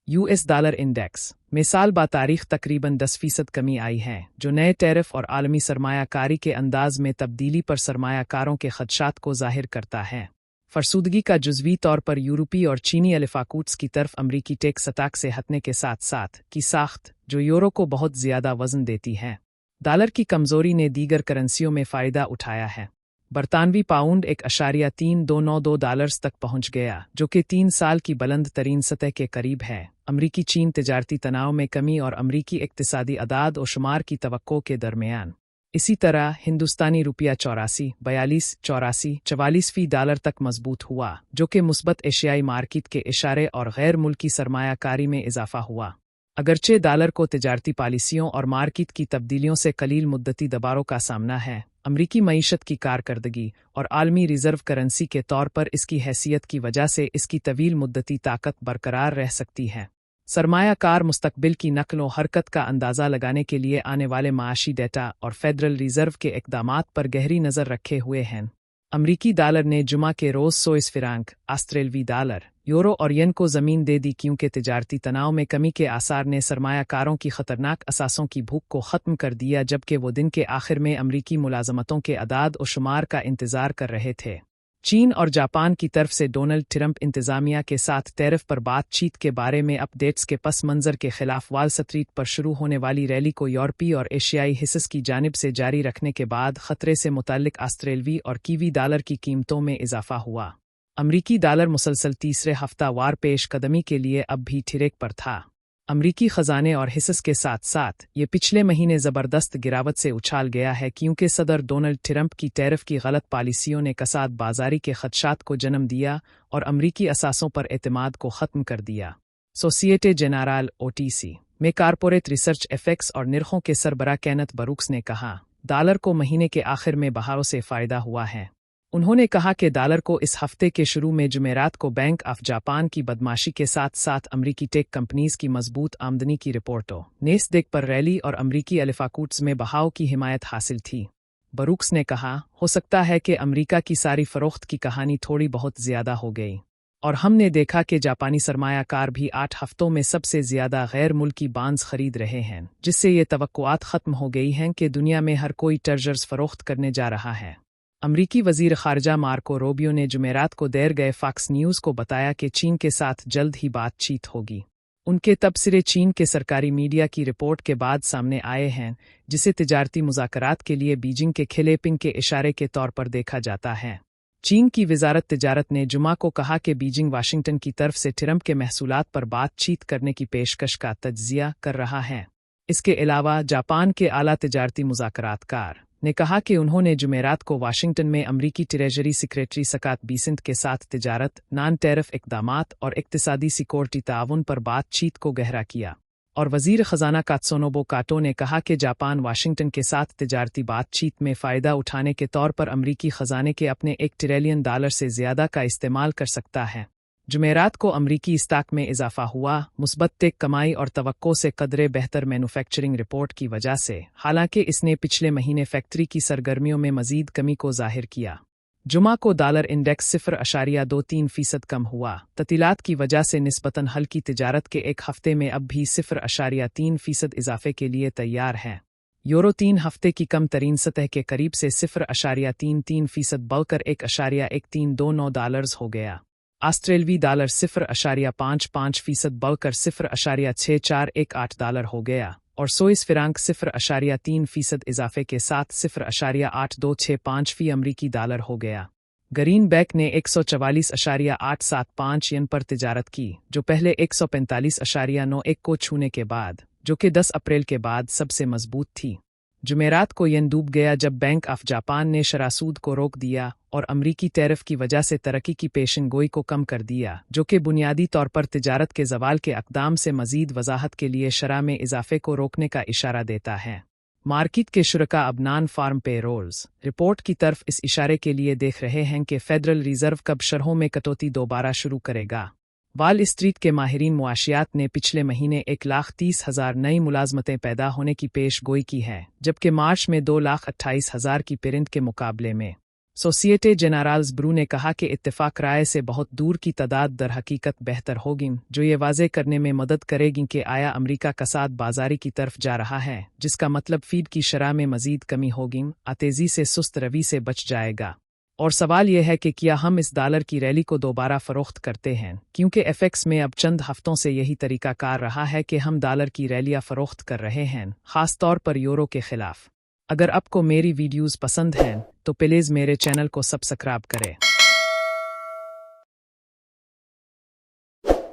US dollar index में साल बातारीख तकरीबन 10% कमी आई है, जो नए टैरिफ और आलमी सरमायाकारी के अंदाज में तब्दीली पर सरमायाकारों के खदशात को जाहिर करता है। फरसूदगी का जुज़वी तौर पर यूरोपी और चीनी अलिफाकूट्स की तरफ अमरीकी टेक सताक से हटने के साथ साथ की साख्त, जो यूरो को बहुत ज़्यादा वज़न देती है। डॉलर की कमज़ोरी ने दीगर करेंसियों में फ़ायदा उठाया है। बरतानवी पाउंड 1.3292 डॉलर्स तक पहुंच गया, जो कि 3 साल की बुलंद तरीन सतह के करीब है। अमरीकी चीन तिजारती तनाव में कमी और अमरीकी इक्तिसादी अदाद और शुमार की तवक्को के दरमियान। इसी तरह हिंदुस्तानी रुपया 84, 42, 84, 44 फी डॉलर तक मजबूत हुआ, जो कि मुस्बत एशियाई मार्केट के इशारे और गैर मुल्की सरमायाकारी में इजाफा हुआ। अगरचे डॉलर को तिजारती पॉलिसियों और मार्केट की तब्दीलियों से कलील मुद्दती दबारों का सामना है, अमरीकी मईशत की कारकर्दगी और आलमी रिजर्व करेंसी के तौर पर इसकी हैसियत की वजह से इसकी तवील मुद्दती ताकत बरकरार रह सकती है। सरमायाकार मुस्तकबिल की नकल व हरकत का अंदाज़ा लगाने के लिए आने वाले माशी डेटा और फेडरल रिजर्व के इक़दामात पर गहरी नज़र रखे हुए हैं। अमरीकी डॉलर ने जुमा के रोज़ स्विस फ्रांक, ऑस्ट्रेलवी डॉलर, यूरो और येन को ज़मीन दे दी, क्योंकि तिजारती तनाव में कमी के आसार ने सरमायाकारों की ख़तरनाक असासों की भूख को ख़त्म कर दिया, जबकि वो दिन के आखिर में अमरीकी मुलाजमतों के अदाद और शुमार का इंतज़ार कर रहे थे। चीन और जापान की तरफ से डोनाल्ड ट्रंप इंतज़ामिया के साथ टैरिफ पर बातचीत के बारे में अपडेट्स के पस मंज़र के खिलाफ वॉल स्ट्रीट पर शुरू होने वाली रैली को यूरोपीय और एशियाई हिस्स की जानिब से जारी रखने के बाद खतरे से मुताल्लिक ऑस्ट्रेलवी और कीवी डॉलर की कीमतों में इजाफा हुआ। अमरीकी डॉलर मुसलसल तीसरे हफ्ता वार पेश कदमी के लिए अब भी ठिरेक पर था। अमरीकी खजाने और हिस्स के साथ साथ ये पिछले महीने ज़बरदस्त गिरावट से उछाल गया है, क्योंकि सदर डोनाल्ड ट्रंप की टैरिफ की गलत पॉलिसियों ने कसाद बाजारी के खदशात को जन्म दिया और अमरीकी असासों पर एतमाद को ख़त्म कर दिया। सोसिएटे जेनरल (OTC) में कारपोरेट रिसर्च एफेक्ट्स और निरखों के सरबराह केनेथ बरूक्स ने कहा, डॉलर को महीने के आखिर में बहारों से फ़ायदा हुआ है। उन्होंने कहा कि डॉलर को इस हफ्ते के शुरू में जुमेरात को बैंक ऑफ जापान की बदमाशी के साथ साथ अमरीकी टेक कंपनीज की मजबूत आमदनी की रिपोर्टों नेस्डेक पर रैली और अमरीकी अलिफाकूट्स में बहाव की हिमायत हासिल थी। बरूक्स ने कहा, हो सकता है कि अमरीका की सारी फरोख्त की कहानी थोड़ी बहुत ज़्यादा हो गई, और हमने देखा कि जापानी सरमायाकार भी 8 हफ्तों में सबसे ज़्यादा गैर मुल्की बांड्स खरीद रहे हैं, जिससे ये तवक्कुआत ख़त्म हो गई हैं कि दुनिया में हर कोई ट्रेजर्स फरोख्त करने जा रहा है। अमरीकी वज़ीर ख़ारजा मार्को रूबियो ने जुमेरात को देर गए फॉक्स न्यूज़ को बताया कि चीन के साथ जल्द ही बातचीत होगी। उनके तबसरे चीन के सरकारी मीडिया की रिपोर्ट के बाद सामने आए हैं, जिसे तिजारती मुज़ाकरात के लिए बीजिंग के खिलेपिंग के इशारे के तौर पर देखा जाता है। चीन की वज़ारत तिजारत ने जुमा को कहा कि बीजिंग वाशिंगटन की तरफ से ट्रंप के महसूलात पर बातचीत करने की पेशकश का तज्ज़िया कर रहा है। इसके अलावा जापान के आला तिजारती मुज़ाकरातकार ने कहा कि उन्होंने जुमेरात को वाशिंगटन में अमरीकी ट्रेजरी सेक्रेटरी स्कॉट बेसेंट के साथ तिजारत, नॉन टैरिफ इक़दामात और इक़्तिसादी सिक्योरिटी ताउन पर बातचीत को गहरा किया। और वज़ीर ख़जाना कात्सुनोबु काटो ने कहा कि जापान वाशिंगटन के साथ तिजारती बातचीत में फ़ायदा उठाने के तौर पर अमरीकी ख़जाने के अपने $1 ट्रिलियन से ज़्यादा का इस्तेमाल कर सकता है। जुमेरात को अमरीकी स्टॉक में इजाफा हुआ, मुस्बत टेक कमाई और तवक्को से कदरे बेहतर मैन्युफैक्चरिंग रिपोर्ट की वजह से, हालांकि इसने पिछले महीने फैक्ट्री की सरगर्मियों में मज़ीद कमी को ज़ाहिर किया। जुमा को डॉलर इंडेक्स 0.23% कम हुआ, ततीलात की वजह से निस्बतन हल्की तिजारत के एक हफ्ते में अब भी 0.3% इजाफे के लिए तैयार है। यूरो 3 हफ्ते की कम तरीन सतह के करीब से 0.33% बढ़कर 1.132 डॉलर्स हो गया। ऑस्ट्रेलवी डॉलर 0.55% बढ़कर 0.6418 डॉलर हो गया, और स्विस फ्रांक 0.3% इजाफे के साथ 0.8265 फी अमरीकी डॉलर हो गया। ग्रीन बैक ने 144.875 येन पर तिजारत की, जो पहले 145.91 को छूने के बाद, जो कि 10 अप्रैल के बाद सबसे मजबूत थी। जुमेरात को येन डूब गया जब बैंक ऑफ जापान ने शरह सूद को रोक दिया और अमरीकी टैरिफ की वजह से तरक्की की पेशन गोई को कम कर दिया, जो कि बुनियादी तौर पर तिजारत के ज़वाल के अक़दाम से मज़ीद वजाहत के लिए शरह में इजाफे को रोकने का इशारा देता है। मार्केट के शुरका अब नॉन फार्म पे रोल्स रिपोर्ट की तरफ इस इशारे के लिए देख रहे हैं कि फेडरल रिजर्व कब शरहों में कटौती दोबारा शुरू करेगा। वॉल स्ट्रीट के माहिरीन मुआशियात ने पिछले महीने 1,30,000 नई मुलाजमतें पैदा होने की पेश गोई की है, जबकि मार्च में 2,28,000 की प्रिंट के मुकाबले में सोसिएटे जेनराल्स ब्रू ने कहा कि इत्तेफाक राय से बहुत दूर की तादाद दर हकीकत बेहतर होगी, जो ये वाज़े करने में मदद करेगी कि आया अमरीका कसाद बाजारी की तरफ जा रहा है, जिसका मतलब फीड की शरह में मजीद कमी होगी, तेज़ी से सुस्त रवि से बच जाएगा। और सवाल यह है कि क्या हम इस डॉलर की रैली को दोबारा फरोख्त करते हैं, क्योंकि एफएक्स में अब चंद हफ्तों से यही तरीका कार रहा है कि हम डॉलर की रैलियां फरोख्त कर रहे हैं, खास तौर पर यूरो के खिलाफ। अगर आपको मेरी वीडियोस पसंद हैं तो प्लीज़ मेरे चैनल को सब्सक्राइब करें।